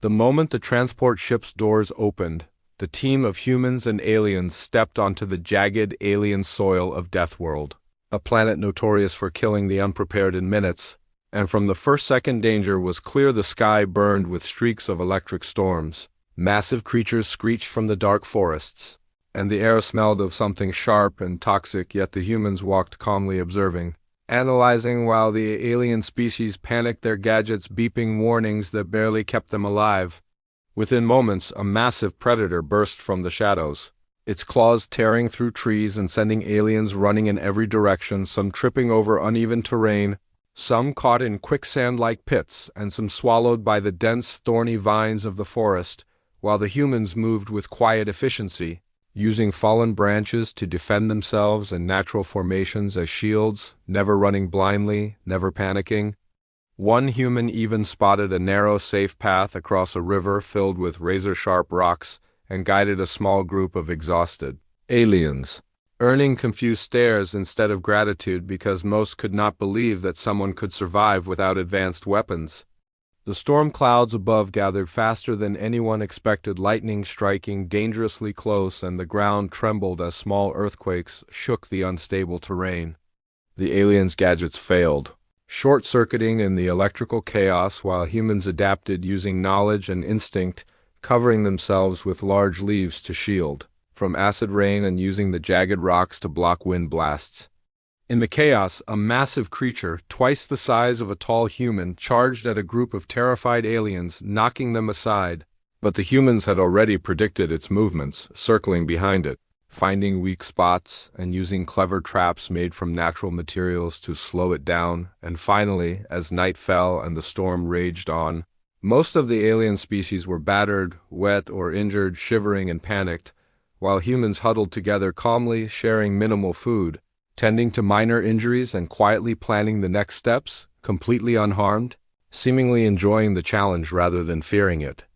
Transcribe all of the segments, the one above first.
The moment the transport ship's doors opened, the team of humans and aliens stepped onto the jagged alien soil of Deathworld, a planet notorious for killing the unprepared in minutes, and from the first second danger was clear the sky burned with streaks of electric storms. Massive creatures screeched from the dark forests, and the air smelled of something sharp and toxic, yet the humans walked calmly observing, analyzing while the alien species panicked, their gadgets beeping warnings that barely kept them alive. Within moments, a massive predator burst from the shadows, its claws tearing through trees and sending aliens running in every direction, some tripping over uneven terrain, some caught in quicksand-like pits, and some swallowed by the dense, thorny vines of the forest, while the humans moved with quiet efficiency, using fallen branches to defend themselves and natural formations as shields, never running blindly, never panicking. One human even spotted a narrow, safe path across a river filled with razor-sharp rocks and guided a small group of exhausted aliens, earning confused stares instead of gratitude because most could not believe that someone could survive without advanced weapons. The storm clouds above gathered faster than anyone expected, lightning striking dangerously close, and the ground trembled as small earthquakes shook the unstable terrain. The aliens' gadgets failed, short-circuiting in the electrical chaos, while humans adapted using knowledge and instinct, covering themselves with large leaves to shield from acid rain and using the jagged rocks to block wind blasts. In the chaos, a massive creature, twice the size of a tall human, charged at a group of terrified aliens, knocking them aside. But the humans had already predicted its movements, circling behind it, finding weak spots, and using clever traps made from natural materials to slow it down. And finally, as night fell and the storm raged on, most of the alien species were battered, wet, or injured, shivering and panicked, while humans huddled together calmly, sharing minimal food, tending to minor injuries and quietly planning the next steps, completely unharmed, seemingly enjoying the challenge rather than fearing it.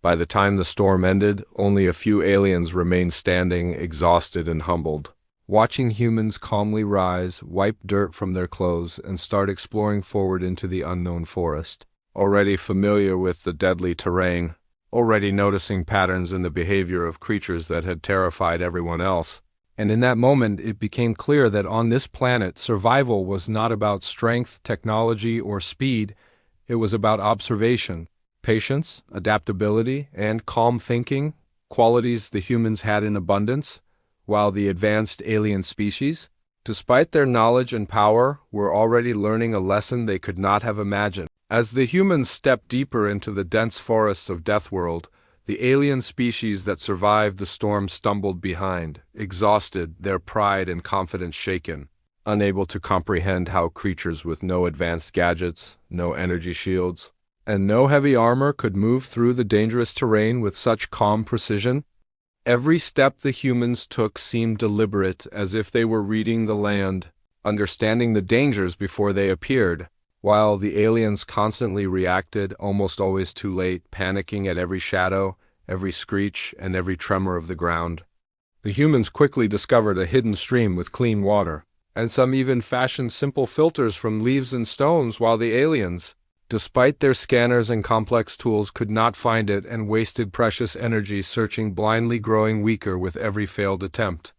By the time the storm ended, only a few aliens remained standing, exhausted and humbled, watching humans calmly rise, wipe dirt from their clothes, and start exploring forward into the unknown forest, already familiar with the deadly terrain, already noticing patterns in the behavior of creatures that had terrified everyone else. And in that moment, it became clear that on this planet, survival was not about strength, technology, or speed. It was about observation, patience, adaptability, and calm thinking, qualities the humans had in abundance, while the advanced alien species, despite their knowledge and power, were already learning a lesson they could not have imagined. As the humans stepped deeper into the dense forests of Deathworld, the alien species that survived the storm stumbled behind, exhausted, their pride and confidence shaken, unable to comprehend how creatures with no advanced gadgets, no energy shields, and no heavy armor could move through the dangerous terrain with such calm precision. Every step the humans took seemed deliberate, as if they were reading the land, understanding the dangers before they appeared, while the aliens constantly reacted, almost always too late, panicking at every shadow, every screech, and every tremor of the ground. The humans quickly discovered a hidden stream with clean water, and some even fashioned simple filters from leaves and stones, while the aliens, despite their scanners and complex tools, could not find it and wasted precious energy searching blindly, growing weaker with every failed attempt.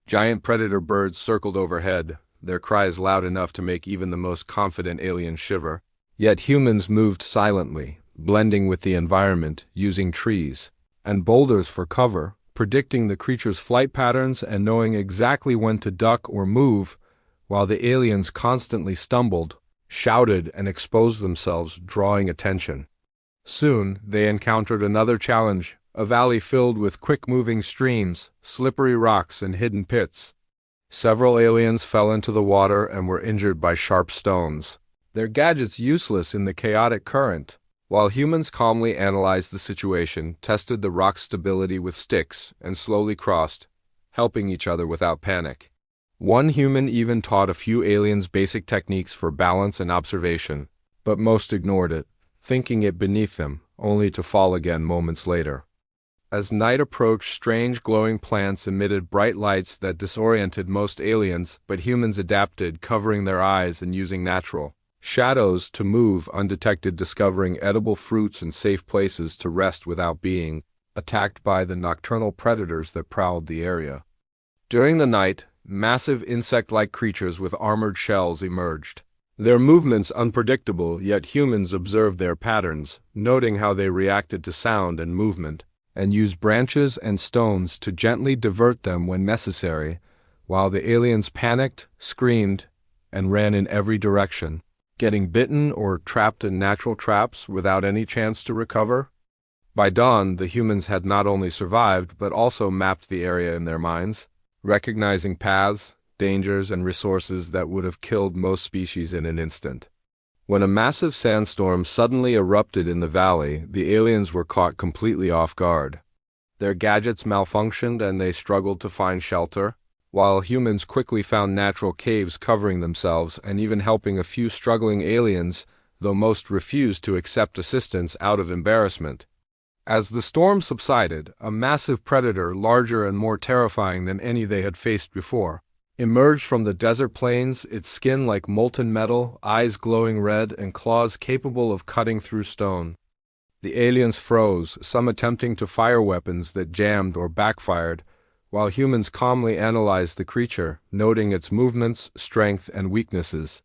Giant predator birds circled overhead, their cries loud enough to make even the most confident alien shiver. Yet humans moved silently, blending with the environment, using trees and boulders for cover, predicting the creature's flight patterns and knowing exactly when to duck or move, while the aliens constantly stumbled, shouted, and exposed themselves, drawing attention. Soon, they encountered another challenge, a valley filled with quick-moving streams, slippery rocks, and hidden pits. Several aliens fell into the water and were injured by sharp stones, their gadgets useless in the chaotic current, while humans calmly analyzed the situation, tested the rock's stability with sticks, and slowly crossed, helping each other without panic. One human even taught a few aliens basic techniques for balance and observation, but most ignored it, thinking it beneath them, only to fall again moments later. As night approached, strange glowing plants emitted bright lights that disoriented most aliens, but humans adapted, covering their eyes and using natural, shadows to move undetected, discovering edible fruits and safe places to rest without being attacked by the nocturnal predators that prowled the area. During the night, massive insect-like creatures with armored shells emerged. Their movements unpredictable, yet humans observed their patterns, noting how they reacted to sound and movement, and used branches and stones to gently divert them when necessary, while the aliens panicked, screamed, and ran in every direction, getting bitten or trapped in natural traps without any chance to recover. By dawn, the humans had not only survived but also mapped the area in their minds, recognizing paths, dangers, and resources that would have killed most species in an instant. When a massive sandstorm suddenly erupted in the valley, the aliens were caught completely off guard. Their gadgets malfunctioned and they struggled to find shelter, while humans quickly found natural caves covering themselves and even helping a few struggling aliens, though most refused to accept assistance out of embarrassment. As the storm subsided, a massive predator, larger and more terrifying than any they had faced before, emerged from the desert plains, its skin like molten metal, eyes glowing red, and claws capable of cutting through stone. The aliens froze, some attempting to fire weapons that jammed or backfired, while humans calmly analyzed the creature, noting its movements, strength, and weaknesses.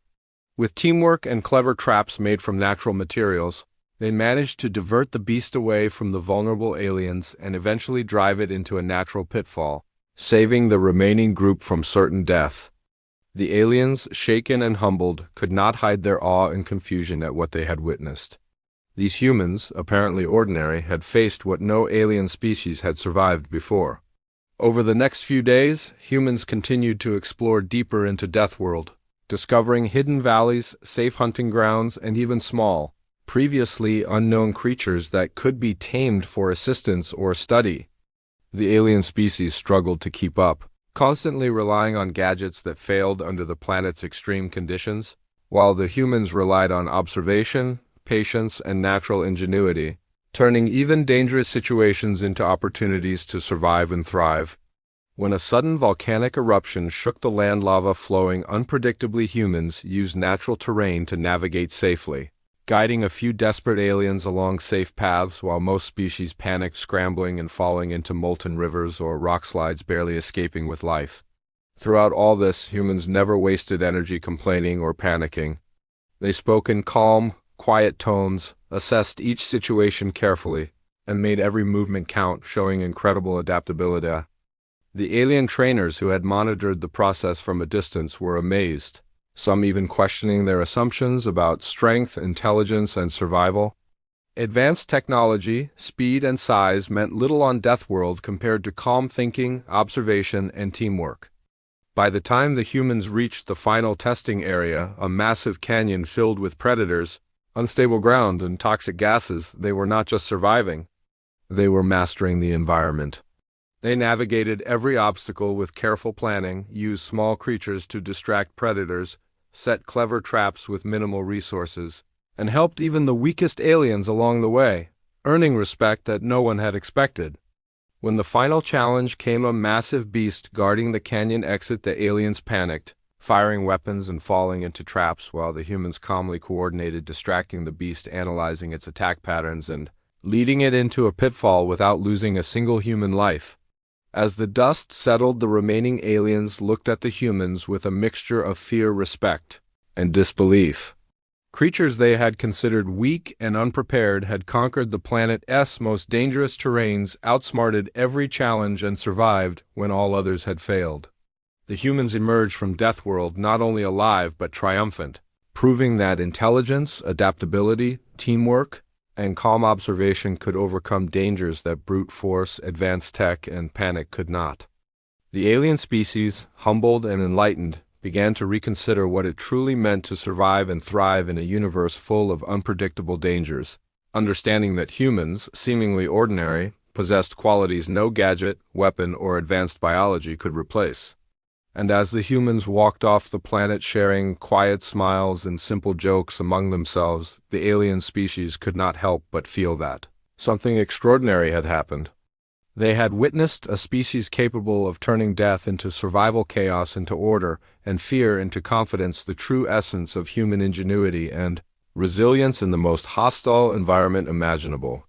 With teamwork and clever traps made from natural materials, they managed to divert the beast away from the vulnerable aliens and eventually drive it into a natural pitfall, saving the remaining group from certain death. The aliens, shaken and humbled, could not hide their awe and confusion at what they had witnessed. These humans, apparently ordinary, had faced what no alien species had survived before. Over the next few days, humans continued to explore deeper into Deathworld, discovering hidden valleys, safe hunting grounds, and even small, previously unknown creatures that could be tamed for assistance or study. The alien species struggled to keep up, constantly relying on gadgets that failed under the planet's extreme conditions, while the humans relied on observation, patience, and natural ingenuity, turning even dangerous situations into opportunities to survive and thrive. When a sudden volcanic eruption shook the land, lava flowing unpredictably, humans used natural terrain to navigate safely, guiding a few desperate aliens along safe paths while most species panicked, scrambling and falling into molten rivers or rock slides, barely escaping with life. Throughout all this, humans never wasted energy complaining or panicking. They spoke in calm, quiet tones, assessed each situation carefully, and made every movement count, showing incredible adaptability. The alien trainers who had monitored the process from a distance were amazed, some even questioning their assumptions about strength, intelligence, and survival. Advanced technology, speed, and size meant little on Deathworld compared to calm thinking, observation, and teamwork. By the time the humans reached the final testing area, a massive canyon filled with predators, unstable ground, and toxic gases, they were not just surviving. They were mastering the environment. They navigated every obstacle with careful planning, used small creatures to distract predators, set clever traps with minimal resources, and helped even the weakest aliens along the way, earning respect that no one had expected. When the final challenge came, a massive beast guarding the canyon exit, the aliens panicked, firing weapons and falling into traps while the humans calmly coordinated, distracting the beast, analyzing its attack patterns, and leading it into a pitfall without losing a single human life. As the dust settled, the remaining aliens looked at the humans with a mixture of fear, respect, and disbelief. Creatures they had considered weak and unprepared had conquered the planet's most dangerous terrains, outsmarted every challenge, and survived when all others had failed. The humans emerged from Deathworld not only alive but triumphant, proving that intelligence, adaptability, teamwork, and calm observation could overcome dangers that brute force, advanced tech, and panic could not. The alien species, humbled and enlightened, began to reconsider what it truly meant to survive and thrive in a universe full of unpredictable dangers, understanding that humans, seemingly ordinary, possessed qualities no gadget, weapon, or advanced biology could replace. And as the humans walked off the planet sharing quiet smiles and simple jokes among themselves, the alien species could not help but feel that something extraordinary had happened. They had witnessed a species capable of turning death into survival, chaos into order, and fear into confidence, the true essence of human ingenuity and resilience in the most hostile environment imaginable.